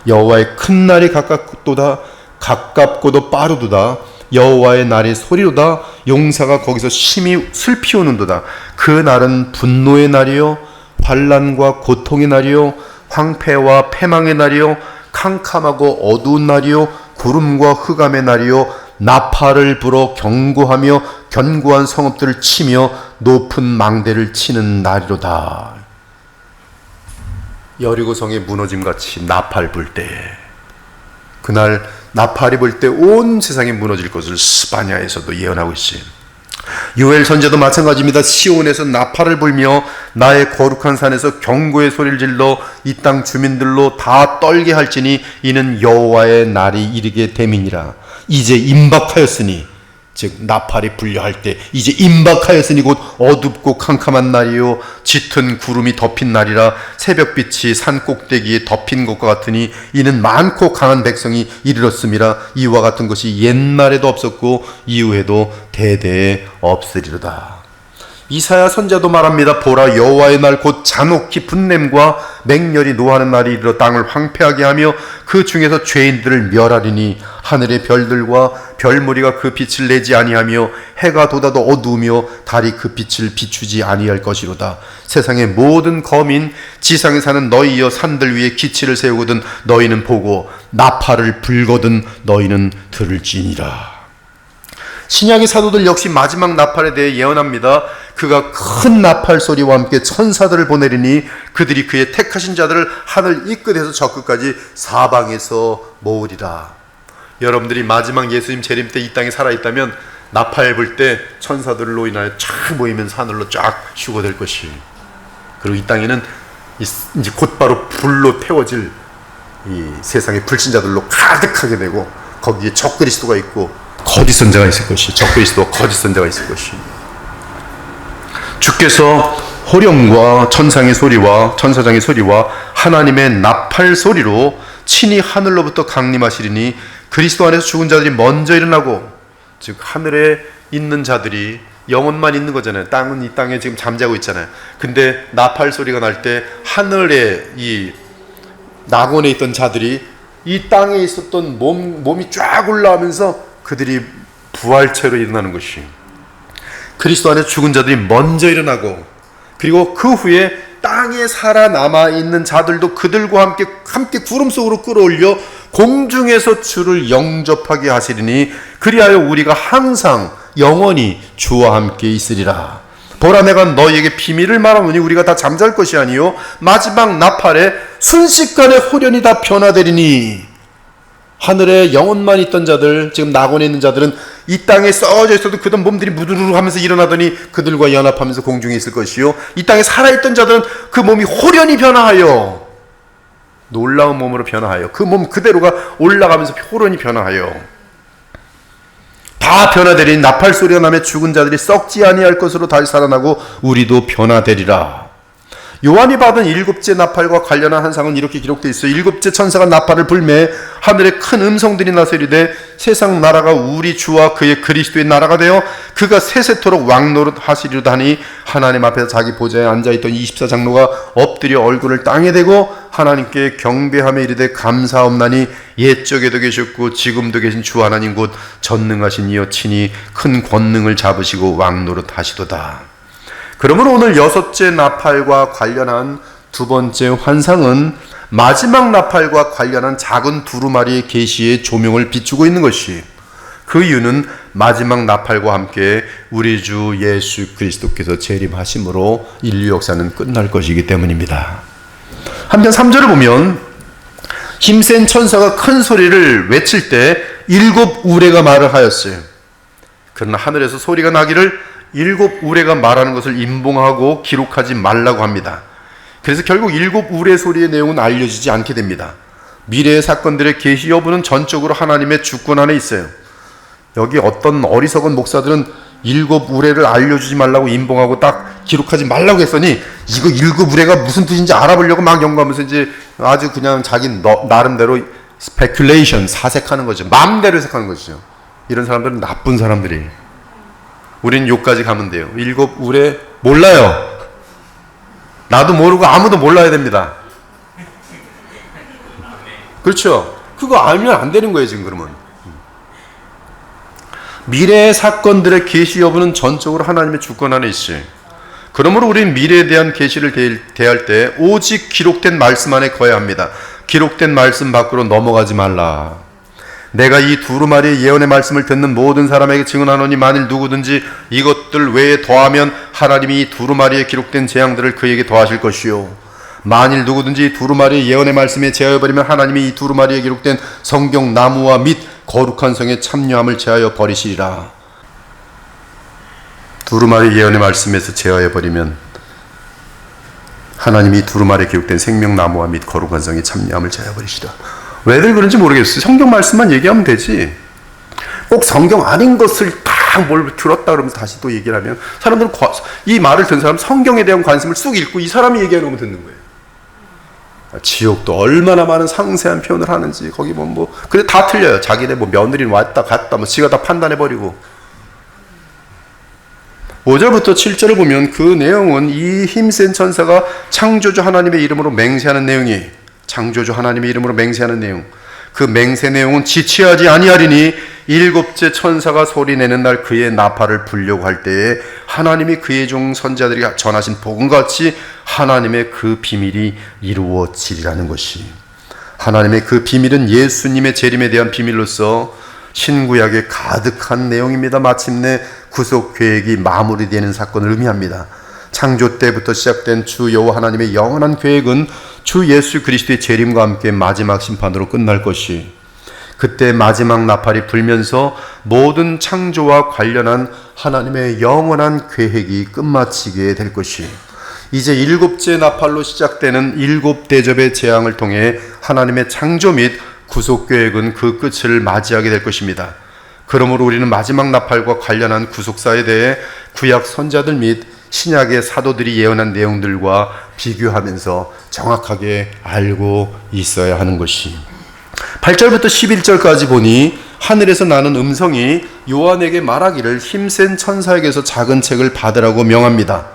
여호와의 큰 날이 가깝도다, 가깝고도 빠르도다, 여호와의 날이 소리로다, 용사가 거기서 심히 슬피 우는도다. 그 날은 분노의 날이요, 환난과 고통의 날이요, 황폐와 패망의 날이요, 캄캄하고 어두운 날이요, 구름과 흑암의 날이요, 나팔을 불어 경고하며 견고한 성읍들을 치며 높은 망대를 치는 날이로다. 여리고성의 무너짐같이 나팔 불 때, 그날 나팔이 불 때 온 세상이 무너질 것을 스바냐에서도 예언하고 있어요. 요엘 선지자도 마찬가지입니다. 시온에서 나팔을 불며 나의 거룩한 산에서 경고의 소리를 질러 이 땅 주민들로 다 떨게 할지니 이는 여호와의 날이 이르게 됨이니라. 이제 임박하였으니, 즉 나팔이 불려 할 때 이제 임박하였으니 곧 어둡고 캄캄한 날이요 짙은 구름이 덮인 날이라. 새벽빛이 산 꼭대기에 덮인 것과 같으니 이는 많고 강한 백성이 이르렀음이라. 이와 같은 것이 옛날에도 없었고 이후에도 대대에 없으리로다. 이사야 선자도 말합니다. 보라, 여호와의 날 곧 잔혹히 분냄과 맹렬히 노하는 날이 이르러 땅을 황폐하게 하며 그 중에서 죄인들을 멸하리니 하늘의 별들과 별무리가 그 빛을 내지 아니하며 해가 돋아도 어두우며 달이 그 빛을 비추지 아니할 것이로다. 세상의 모든 거민, 지상에 사는 너희여 산들 위에 기치를 세우거든 너희는 보고 나팔을 불거든 너희는 들을지니라. 신약의 사도들 역시 마지막 나팔에 대해 예언합니다. 그가 큰 나팔 소리와 함께 천사들을 보내리니 그들이 그의 택하신 자들을 하늘 이 끝에서 저 끝까지 사방에서 모으리라. 여러분들이 마지막 예수님 재림 때 이 땅에 살아있다면 나팔 불 때 천사들로 인하여 쫙 모이면서 하늘로 쫙 휴거될 것이, 그리고 이 땅에는 이제 곧바로 불로 태워질 이 세상의 불신자들로 가득하게 되고 거기에 적그리스도가 있고 거짓 선자가 있을 것이, 적그리스도와 거짓 선자가 있을 것이. 주께서 호령과 천상의 소리와 천사장의 소리와 하나님의 나팔 소리로 친히 하늘로부터 강림하시리니 그리스도 안에서 죽은 자들이 먼저 일어나고, 즉 하늘에 있는 자들이 영혼만 있는 거잖아요. 땅은 이 땅에 지금 잠자고 있잖아요. 근데 나팔 소리가 날 때 하늘에 이 낙원에 있던 자들이 이 땅에 있었던 몸이 쫙 올라오면서 그들이 부활체로 일어나는 것이, 그리스도 안에 죽은 자들이 먼저 일어나고, 그리고 그 후에 땅에 살아남아 있는 자들도 그들과 함께 구름 속으로 끌어올려 공중에서 주를 영접하게 하시리니 그리하여 우리가 항상 영원히 주와 함께 있으리라. 보라, 내가 너희에게 비밀을 말하노니 우리가 다 잠잘 것이 아니요 마지막 나팔에 순식간에 호련히 다 변화되리니. 하늘에 영혼만 있던 자들, 지금 낙원에 있는 자들은 이 땅에 썩어져 있어도 그들 몸들이 무두르르 하면서 일어나더니 그들과 연합하면서 공중에 있을 것이요, 이 땅에 살아있던 자들은 그 몸이 호련히 변화하여, 놀라운 몸으로 변화하여, 그 몸 그대로가 올라가면서 호련히 변화하여 다 변화되리니 나팔 소리가 나며 죽은 자들이 썩지 아니할 것으로 다시 살아나고 우리도 변화되리라. 요한이 받은 일곱째 나팔과 관련한 한상은 이렇게 기록되어 있어요. 일곱째 천사가 나팔을 불매 하늘에 큰 음성들이 나서 이르되 세상 나라가 우리 주와 그의 그리스도의 나라가 되어 그가 세세토록 왕노릇 하시리로다 하니, 하나님 앞에서 자기 보좌에 앉아있던 24장로가 엎드려 얼굴을 땅에 대고 하나님께 경배하며 이르되 감사옵나니 옛적에도 계셨고 지금도 계신 주 하나님 곧 전능하신 이여 친히 큰 권능을 잡으시고 왕노릇 하시도다. 그러므로 오늘 여섯째 나팔과 관련한 두 번째 환상은 마지막 나팔과 관련한 작은 두루마리의 계시의 조명을 비추고 있는 것이, 그 이유는 마지막 나팔과 함께 우리 주 예수 그리스도께서 재림하심으로 인류 역사는 끝날 것이기 때문입니다. 한편 3절을 보면 힘센 천사가 큰 소리를 외칠 때 일곱 우레가 말을 하였어요. 그러나 하늘에서 소리가 나기를 일곱 우레가 말하는 것을 임봉하고 기록하지 말라고 합니다. 그래서 결국 일곱 우레 소리의 내용은 알려지지 않게 됩니다. 미래의 사건들의 계시 여부는 전적으로 하나님의 주권 안에 있어요. 여기 어떤 어리석은 목사들은 일곱 우레를 알려주지 말라고 임봉하고 딱 기록하지 말라고 했더니 이거 일곱 우레가 무슨 뜻인지 알아보려고 막 연구하면서 이제 아주 그냥 자기 나름대로 스페큘레이션, 사색하는 거죠. 마음대로 해석하는 것이죠. 이런 사람들은 나쁜 사람들이에요. 우린 요까지 가면 돼요. 일곱 우레 몰라요. 나도 모르고 아무도 몰라야 됩니다. 그렇죠? 그거 알면 안 되는 거예요, 지금 그러면. 미래의 사건들의 계시 여부는 전적으로 하나님의 주권 안에 있어요. 그러므로 우리는 미래에 대한 계시를 대할 때 오직 기록된 말씀 안에 거해야 합니다. 기록된 말씀 밖으로 넘어가지 말라. 내가 이 두루마리의 예언의 말씀을 듣는 모든 사람에게 증언하노니 만일 누구든지 이것들 외에 더하면 하나님이 이 두루마리에 기록된 재앙들을 그에게 더하실 것이요, 만일 누구든지 이 두루마리의 예언의 말씀에 제하여버리면 하나님이 이 두루마리에 기록된 성경 나무와 및 거룩한 성의 참여함을 제하여 버리시리라. 두루마리 예언의 말씀에서 제하여버리면 하나님이 두루마리에 기록된 생명나무와 및 거룩한 성의 참여함을 제하여버리시리라. 왜들 그런지 모르겠어요. 성경 말씀만 얘기하면 되지, 꼭 성경 아닌 것을 다 뭘 들었다 그러면서 다시 또 얘기를 하면 사람들은 이 말을 듣는 사람은 성경에 대한 관심을 쑥 읽고 이 사람이 얘기하는 것만 듣는 거예요. 지옥도 얼마나 많은 상세한 표현을 하는지 거기 근데 다 틀려요. 자기네 며느리는 왔다 갔다 지가 다 판단해버리고. 5절부터 7절을 보면 그 내용은 이 힘센 천사가 창조주 하나님의 이름으로 맹세하는 내용이에요. 창조주 하나님의 이름으로 맹세하는 내용. 그 맹세 내용은 지체하지 아니하리니 일곱째 천사가 소리내는 날 그의 나팔을 불려고 할 때에 하나님이 그의 종 선자들이 전하신 복음같이 하나님의 그 비밀이 이루어지리라는 것이, 하나님의 그 비밀은 예수님의 재림에 대한 비밀로서 신구약에 가득한 내용입니다. 마침내 구속 계획이 마무리되는 사건을 의미합니다. 창조 때부터 시작된 주 여호와 하나님의 영원한 계획은 주 예수 그리스도의 재림과 함께 마지막 심판으로 끝날 것이, 그때 마지막 나팔이 불면서 모든 창조와 관련한 하나님의 영원한 계획이 끝마치게 될 것이, 이제 일곱째 나팔로 시작되는 일곱 대접의 재앙을 통해 하나님의 창조 및 구속 계획은 그 끝을 맞이하게 될 것입니다. 그러므로 우리는 마지막 나팔과 관련한 구속사에 대해 구약 선자들 및 신약의 사도들이 예언한 내용들과 비교하면서 정확하게 알고 있어야 하는 것이, 8절부터 11절까지 보니 하늘에서 나는 음성이 요한에게 말하기를 힘센 천사에게서 작은 책을 받으라고 명합니다.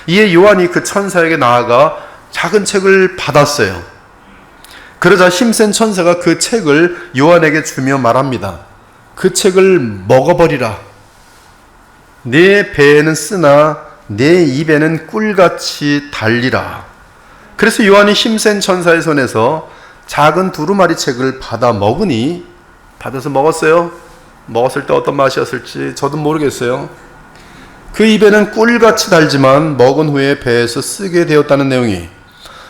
이에 요한이 그 천사에게 나아가 작은 책을 받았어요. 그러자 힘센 천사가 그 책을 요한에게 주며 말합니다. 그 책을 먹어버리라. 네 배에는 쓰나 내 입에는 꿀같이 달리라. 그래서 요한이 힘센 천사의 손에서 작은 두루마리 책을 받아 먹으니, 받아서 먹었어요. 먹었을 때 어떤 맛이었을지 저도 모르겠어요. 그 입에는 꿀같이 달지만 먹은 후에 배에서 쓰게 되었다는 내용이,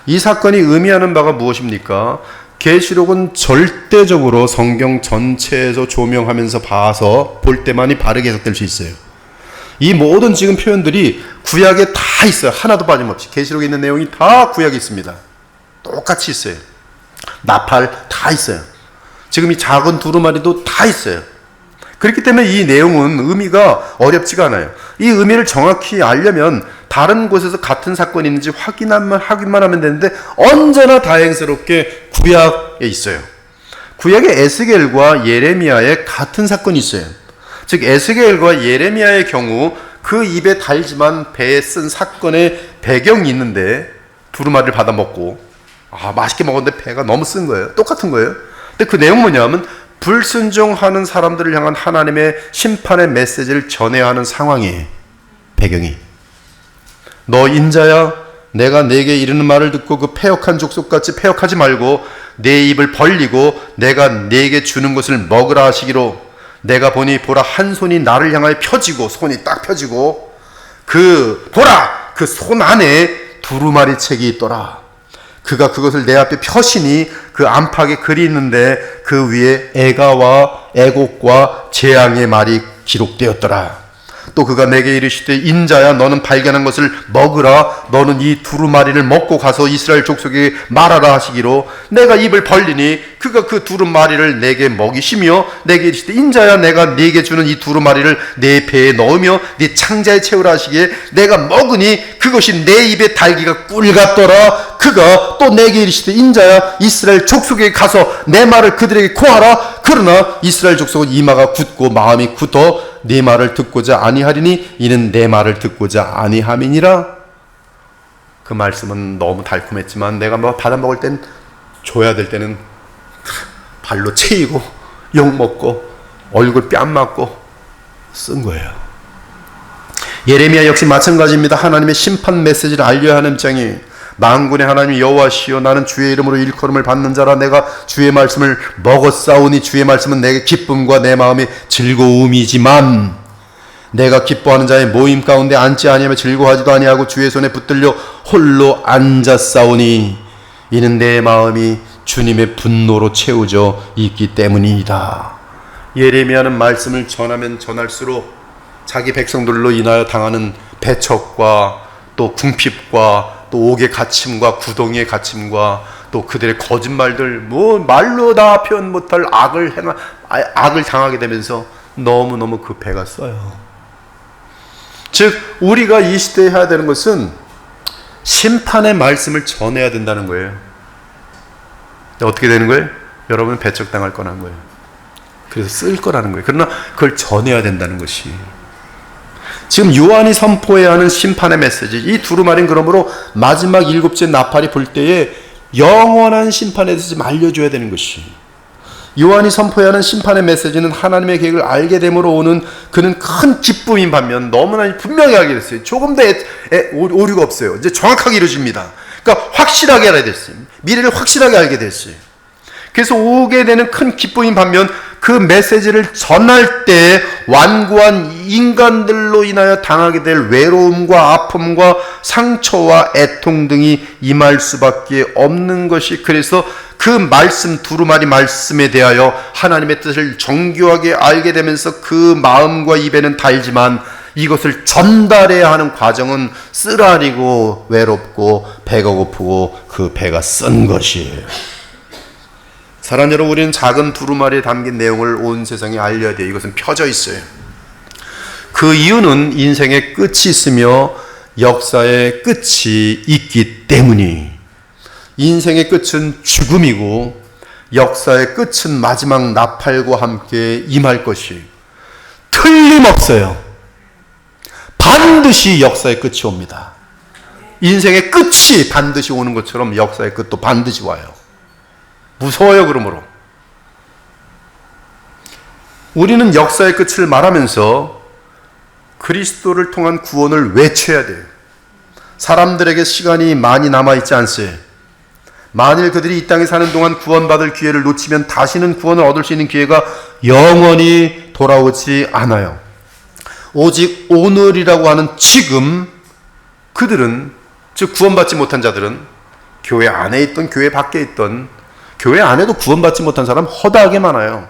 이 사건이 의미하는 바가 무엇입니까? 계시록은 절대적으로 성경 전체에서 조명하면서 봐서 볼 때만이 바르게 해석될 수 있어요. 이 모든 지금 표현들이 구약에 다 있어요. 하나도 빠짐없이. 계시록에 있는 내용이 다 구약에 있습니다. 똑같이 있어요. 나팔 다 있어요. 지금 이 작은 두루마리도 다 있어요. 그렇기 때문에 이 내용은 의미가 어렵지가 않아요. 이 의미를 정확히 알려면 다른 곳에서 같은 사건이 있는지 확인만 하면 되는데 언제나 다행스럽게 구약에 있어요. 구약의 에스겔과 예레미야에 같은 사건이 있어요. 즉 에스겔과 예레미야의 경우 그 입에 달지만 배에 쓴 사건의 배경이 있는데 두루마리를 받아 먹고 맛있게 먹었는데 배가 너무 쓴 거예요. 똑같은 거예요. 근데 그 내용은 뭐냐면 불순종하는 사람들을 향한 하나님의 심판의 메시지를 전해야 하는 상황이에요. 배경이. 너 인자야, 내가 네게 이르는 말을 듣고 그 패역한 족속같이 패역하지 말고 내 입을 벌리고 내가 네게 주는 것을 먹으라 하시기로, 내가 보니 보라 한 손이 나를 향하여 펴지고, 손이 딱 펴지고 보라 그 손 안에 두루마리 책이 있더라. 그가 그것을 내 앞에 펴시니 그 안팎에 글이 있는데 그 위에 애가와 애곡과 재앙의 말이 기록되었더라. 또 그가 내게 이르시되 인자야, 너는 발견한 것을 먹으라. 너는 이 두루마리를 먹고 가서 이스라엘 족속에게 말하라 하시기로, 내가 입을 벌리니 그가 그 두루마리를 내게 먹이시며 내게 이르시되 인자야, 내가 네게 주는 이 두루마리를 내 배에 넣으며 네 창자에 채우라 하시기에 내가 먹으니 그것이 내 입에 달기가 꿀 같더라. 그가 또 내게 이르시되 인자야, 이스라엘 족속에게 가서 내 말을 그들에게 고하라. 그러나 이스라엘 족속은 이마가 굳고 마음이 굳어 네 말을 듣고자 아니하리니 이는 내 말을 듣고자 아니함이니라. 그 말씀은 너무 달콤했지만 내가 받아 먹을 땐, 줘야 될 때는 발로 채이고 욕먹고 얼굴 뺨 맞고 쓴 거예요. 예레미야 역시 마찬가지입니다. 하나님의 심판 메시지를 알려야 하는 입장이, 만군의 하나님 여호와시여, 나는 주의 이름으로 일컬음을 받는 자라. 내가 주의 말씀을 먹었사오니 주의 말씀은 내게 기쁨과 내 마음의 즐거움이지만 내가 기뻐하는 자의 모임 가운데 앉지 아니하며 즐거워하지도 아니하고 주의 손에 붙들려 홀로 앉았사오니 이는 내 마음이 주님의 분노로 채워져 있기 때문이다. 예레미야는 말씀을 전하면 전할수록 자기 백성들로 인하여 당하는 배척과 또 궁핍과 또 옥의 갇힘과 구덩이의 갇힘과 또 그들의 거짓말들, 말로 다 표현 못할 악을 당하게 되면서 너무너무 그 배가 써요. 즉 우리가 이 시대에 해야 되는 것은 심판의 말씀을 전해야 된다는 거예요. 어떻게 되는 거예요? 여러분은 배척당할 거라는 거예요. 그래서 쓸 거라는 거예요. 그러나 그걸 전해야 된다는 것이, 지금 요한이 선포해야 하는 심판의 메시지, 이 두루마리는 그러므로 마지막 7째 나팔이 불 때에 영원한 심판에 대해서 좀 알려줘야 되는 것이, 요한이 선포해야 하는 심판의 메시지는 하나님의 계획을 알게 됨으로 오는 그는 큰 기쁨인 반면 너무나 분명히 알게 됐어요. 조금도 오류가 없어요. 이제 정확하게 이루어집니다. 그러니까 확실하게 알아야 됐어요. 미래를 확실하게 알게 됐어요. 그래서 오게 되는 큰 기쁨인 반면 그 메시지를 전할 때 완고한 인간들로 인하여 당하게 될 외로움과 아픔과 상처와 애통 등이 임할 수밖에 없는 것이, 그래서 그 말씀, 두루마리 말씀에 대하여 하나님의 뜻을 정교하게 알게 되면서 그 마음과 입에는 달지만 이것을 전달해야 하는 과정은 쓰라리고 외롭고 배가 고프고 그 배가 쓴 것이에요. 사랑하는 여러분, 우리는 작은 두루마리에 담긴 내용을 온 세상에 알려야 돼요. 이것은 펴져 있어요. 그 이유는 인생의 끝이 있으며 역사의 끝이 있기 때문이, 인생의 끝은 죽음이고 역사의 끝은 마지막 나팔과 함께 임할 것이 틀림없어요. 반드시 역사의 끝이 옵니다. 인생의 끝이 반드시 오는 것처럼 역사의 끝도 반드시 와요. 무서워요. 그러므로 우리는 역사의 끝을 말하면서 그리스도를 통한 구원을 외쳐야 돼요. 사람들에게 시간이 많이 남아있지 않으세요. 만일 그들이 이 땅에 사는 동안 구원받을 기회를 놓치면 다시는 구원을 얻을 수 있는 기회가 영원히 돌아오지 않아요. 오직 오늘이라고 하는 지금 그들은, 즉 구원받지 못한 자들은, 교회 안에 있던 교회 밖에 있던, 교회 안에도 구원받지 못한 사람 허다하게 많아요.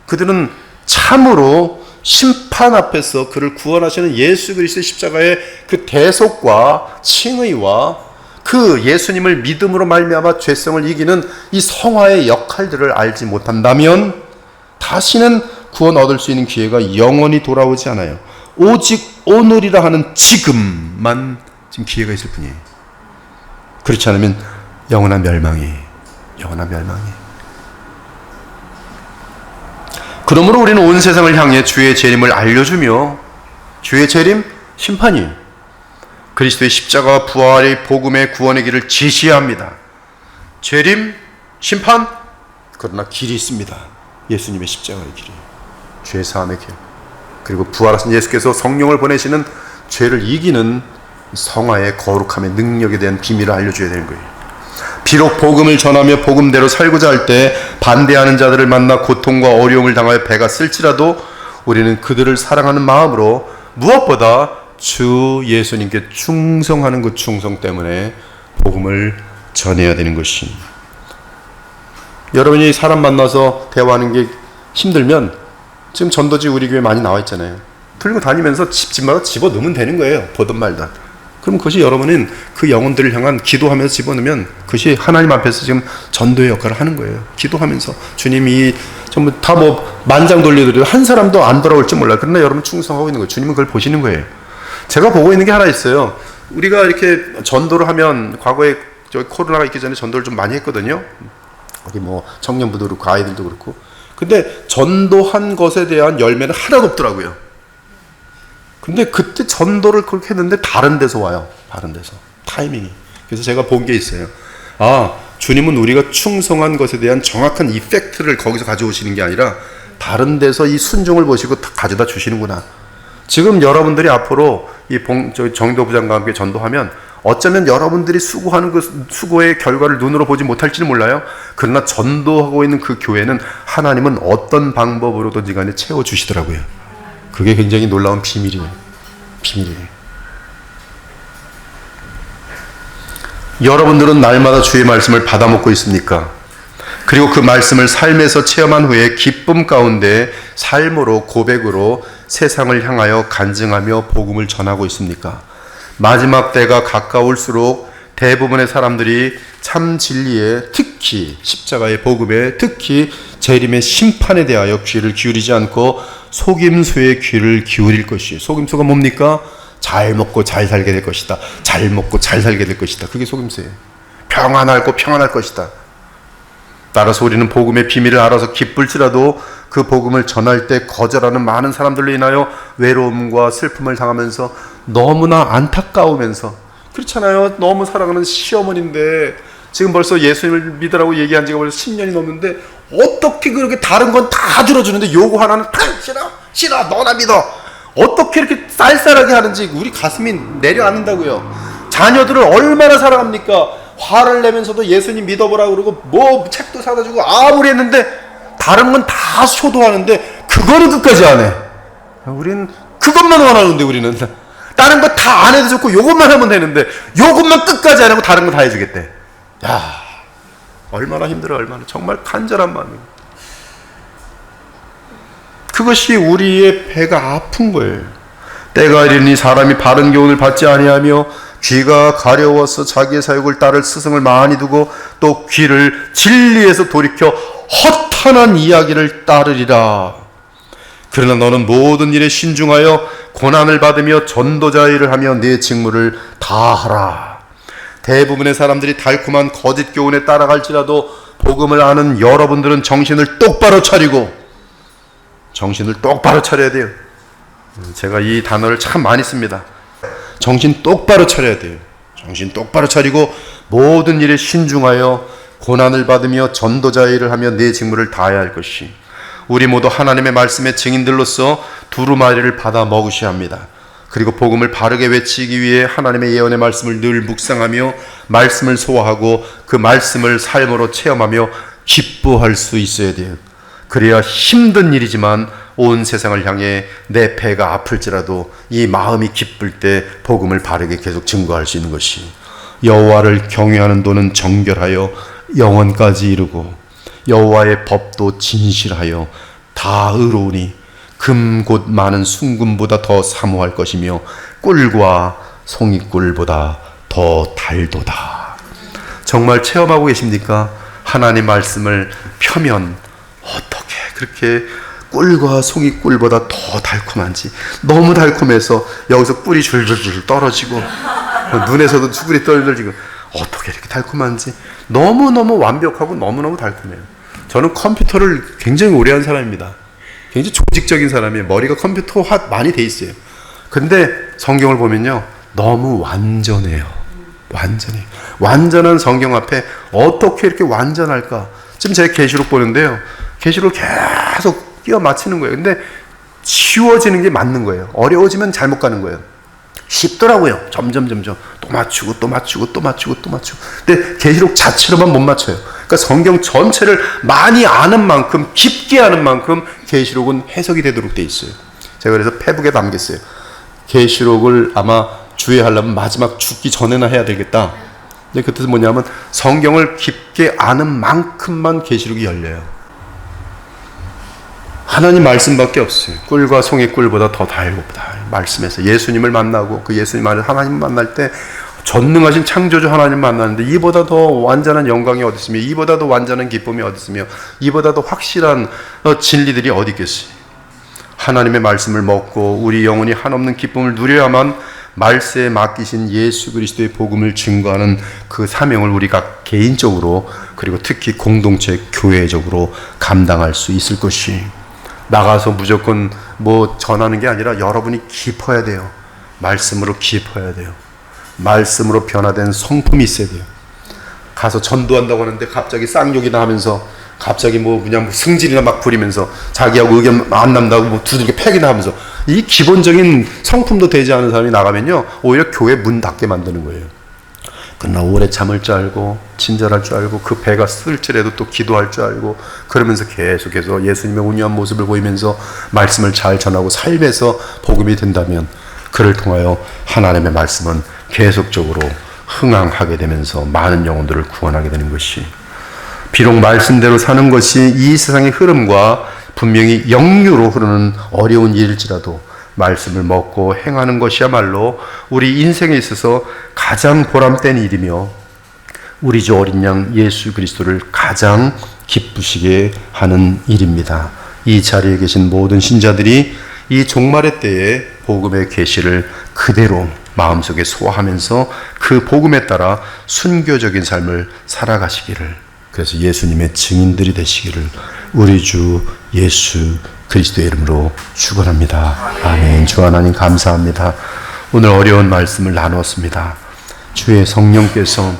그들은 참으로 심판 앞에서 그를 구원하시는 예수 그리스도의 십자가의 그 대속과 칭의와 그 예수님을 믿음으로 말미암아 죄성을 이기는 이 성화의 역할들을 알지 못한다면 다시는 구원 얻을 수 있는 기회가 영원히 돌아오지 않아요. 오직 오늘이라 하는 지금만 지금 기회가 있을 뿐이에요. 그렇지 않으면 영원한 멸망이. 그러므로 우리는 온 세상을 향해 주의 재림을 알려주며, 주의 재림, 심판이 그리스도의 십자가와 부활의 복음의 구원의 길을 지시합니다. 재림, 심판, 그러나 길이 있습니다. 예수님의 십자가의 길이, 죄 사함의 길, 그리고 부활하신 예수께서 성령을 보내시는 죄를 이기는 성화의 거룩함의 능력에 대한 비밀을 알려줘야 되는 거예요. 비록 복음을 전하며 복음대로 살고자 할 때 반대하는 자들을 만나 고통과 어려움을 당하여 배가 쓸지라도 우리는 그들을 사랑하는 마음으로 무엇보다 주 예수님께 충성하는 그 충성 때문에 복음을 전해야 되는 것이. 여러분이 사람 만나서 대화하는 게 힘들면 지금 전도지 우리 교회 많이 나와 있잖아요. 들고 다니면서 집마다 집어넣으면 되는 거예요. 보든 말든. 그럼 그것이 여러분은 그 영혼들을 향한 기도하면서 집어넣으면 그것이 하나님 앞에서 지금 전도의 역할을 하는 거예요. 기도하면서 주님이 전부 다 만장 돌려드려도 한 사람도 안 돌아올지 몰라요. 그러나 여러분 충성하고 있는 거예요. 주님은 그걸 보시는 거예요. 제가 보고 있는 게 하나 있어요. 우리가 이렇게 전도를 하면, 과거에 코로나가 있기 전에 전도를 좀 많이 했거든요. 여기 청년부도 그렇고 아이들도 그렇고. 근데 전도한 것에 대한 열매는 하나도 없더라고요. 근데 그때 전도를 그렇게 했는데 다른 데서 와요. 다른 데서. 타이밍이. 그래서 제가 본 게 있어요. 주님은 우리가 충성한 것에 대한 정확한 이펙트를 거기서 가져오시는 게 아니라 다른 데서 이 순종을 보시고 가져다 주시는구나. 지금 여러분들이 앞으로 정도부장과 함께 전도하면 어쩌면 여러분들이 수고하는 그 수고의 결과를 눈으로 보지 못할지는 몰라요. 그러나 전도하고 있는 그 교회는 하나님은 어떤 방법으로든지 간에 채워주시더라고요. 그게 굉장히 놀라운 비밀이에요. 여러분들은 날마다 주의 말씀을 받아먹고 있습니까? 그리고 그 말씀을 삶에서 체험한 후에 기쁨 가운데 삶으로, 고백으로 세상을 향하여 간증하며 복음을 전하고 있습니까? 마지막 때가 가까울수록 대부분의 사람들이 참 진리에, 특히 십자가의 복음에, 특히 재림의 심판에 대하여 귀를 기울이지 않고 속임수의 귀를 기울일 것이에요. 속임수가 뭡니까? 잘 먹고 잘 살게 될 것이다. 잘 먹고 잘 살게 될 것이다. 그게 속임수예요. 평안하고 평안할 것이다. 따라서 우리는 복음의 비밀을 알아서 기쁠지라도 그 복음을 전할 때 거절하는 많은 사람들로 인하여 외로움과 슬픔을 당하면서 너무나 안타까우면서, 그렇잖아요. 너무 사랑하는 시어머니인데 지금 벌써 예수님을 믿으라고 얘기한 지가 벌써 10년이 넘는데 어떻게 그렇게 다른 건 다 들어주는데 요거 하나는 싫어 너나 믿어, 어떻게 이렇게 쌀쌀하게 하는지 우리 가슴이 내려앉는다고요. 자녀들을 얼마나 사랑합니까? 화를 내면서도 예수님 믿어보라고 그러고 책도 사다 주고 아무리 했는데 다른 건 다 효도하는데 그거는 끝까지 안 해. 우리는 그것만 원하는데, 우리는 다른 거 다 안 해도 좋고 요것만 하면 되는데 요것만 끝까지 안 하고 다른 거 다 해주겠대. 야, 얼마나 힘들어. 얼마나 정말 간절한 마음이에요. 그것이 우리의 배가 아픈 거예요. 때가 이르니 사람이 바른 교훈을 받지 아니하며 귀가 가려워서 자기의 사욕을 따를 스승을 많이 두고 또 귀를 진리에서 돌이켜 허탄한 이야기를 따르리라. 그러나 너는 모든 일에 신중하여 고난을 받으며 전도자 일을 하며 네 직무를 다하라. 대부분의 사람들이 달콤한 거짓 교훈에 따라갈지라도 복음을 아는 여러분들은 정신을 똑바로 차려야 돼요. 제가 이 단어를 참 많이 씁니다. 정신 똑바로 차려야 돼요. 정신 똑바로 차리고 모든 일에 신중하여 고난을 받으며 전도자의 일을 하며 내 직무를 다해야 할 것이, 우리 모두 하나님의 말씀의 증인들로서 두루마리를 받아 먹으셔야 합니다. 그리고 복음을 바르게 외치기 위해 하나님의 예언의 말씀을 늘 묵상하며 말씀을 소화하고 그 말씀을 삶으로 체험하며 기뻐할 수 있어야 돼요. 그래야 힘든 일이지만 온 세상을 향해 내 배가 아플지라도 이 마음이 기쁠 때 복음을 바르게 계속 증거할 수 있는 것이, 여호와를 경외하는 도는 정결하여 영원까지 이르고 여호와의 법도 진실하여 다 의로우니 금 곧 많은 순금보다 더 사모할 것이며 꿀과 송이꿀보다 더 달도다. 정말 체험하고 계십니까? 하나님 말씀을 펴면 어떻게 그렇게 꿀과 송이꿀보다 더 달콤한지. 너무 달콤해서 여기서 꿀이 줄줄줄 떨어지고 눈에서도 꿀이 떨어지고, 어떻게 이렇게 달콤한지. 너무너무 완벽하고 너무너무 달콤해요. 저는 컴퓨터를 굉장히 오래 한 사람입니다. 굉장히 조직적인 사람이에요. 머리가 컴퓨터화 많이 돼 있어요. 근데 성경을 보면요, 너무 완전해요. 완전한 성경 앞에 어떻게 이렇게 완전할까? 지금 제가 계시록 보는데요, 계시록 계속 끼워 맞추는 거예요. 근데 쉬워지는 게 맞는 거예요. 어려워지면 잘못 가는 거예요. 쉽더라고요. 점점 또 맞추고. 근데 계시록 자체로만 못 맞춰요. 그러니까 성경 전체를 많이 아는 만큼, 깊게 아는 만큼 계시록은 해석이 되도록 돼 있어요. 제가 그래서 페북에 남겼어요. 계시록을 아마 주의하려면 마지막 죽기 전에나 해야 되겠다. 근데 그 뜻은 뭐냐면 성경을 깊게 아는 만큼만 계시록이 열려요. 하나님 말씀밖에 없어요. 꿀과 송이 꿀보다 더 달고다. 말씀에서 예수님을 만나고 그 예수님 안에 하나님 만날 때 전능하신 창조주 하나님 만나는데 이보다 더 완전한 영광이 어디 있으며, 이보다 더 완전한 기쁨이 어디 있으며, 이보다 더 확실한 진리들이 어디 있겠어요. 하나님의 말씀을 먹고 우리 영혼이 한없는 기쁨을 누려야만 말세에 맡기신 예수 그리스도의 복음을 증거하는 그 사명을 우리가 개인적으로, 그리고 특히 공동체 교회적으로 감당할 수 있을 것이, 나가서 무조건 뭐 전하는 게 아니라 여러분이 깊어야 돼요. 말씀으로 깊어야 돼요. 말씀으로 변화된 성품이 있어야 돼요. 가서 전도한다고 하는데 갑자기 쌍욕이나 하면서, 갑자기 뭐 그냥 승질이나 막 부리면서, 자기하고 의견 안 남다고 뭐 두들겨 패기나 하면서, 이 기본적인 성품도 되지 않은 사람이 나가면요, 오히려 교회 문 닫게 만드는 거예요. 그러나 오래 참을 줄 알고, 친절할 줄 알고, 그 배가 쓸지라도 또 기도할 줄 알고, 그러면서 계속해서 예수님의 온유한 모습을 보이면서 말씀을 잘 전하고 삶에서 복음이 된다면, 그를 통하여 하나님의 말씀은 계속적으로 흥황하게 되면서 많은 영혼들을 구원하게 되는 것이, 비록 말씀대로 사는 것이 이 세상의 흐름과 분명히 역류로 흐르는 어려운 일일지라도 말씀을 먹고 행하는 것이야말로 우리 인생에 있어서 가장 보람된 일이며, 우리 주 어린 양 예수 그리스도를 가장 기쁘시게 하는 일입니다. 이 자리에 계신 모든 신자들이 이 종말의 때에 복음의 계시를 그대로 마음속에 소화하면서 그 복음에 따라 순교적인 삶을 살아가시기를, 그래서 예수님의 증인들이 되시기를 우리 주 예수 그리스도의 이름으로 축원합니다. 아멘. 주 하나님 감사합니다. 오늘 어려운 말씀을 나눴습니다. 주의 성령께서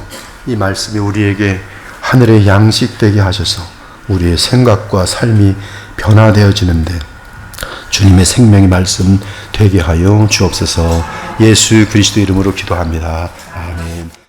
이 말씀이 우리에게 하늘의 양식 되게 하셔서 우리의 생각과 삶이 변화되어지는데 주님의 생명의 말씀 되게 하여 주옵소서. 예수 그리스도 이름으로 기도합니다.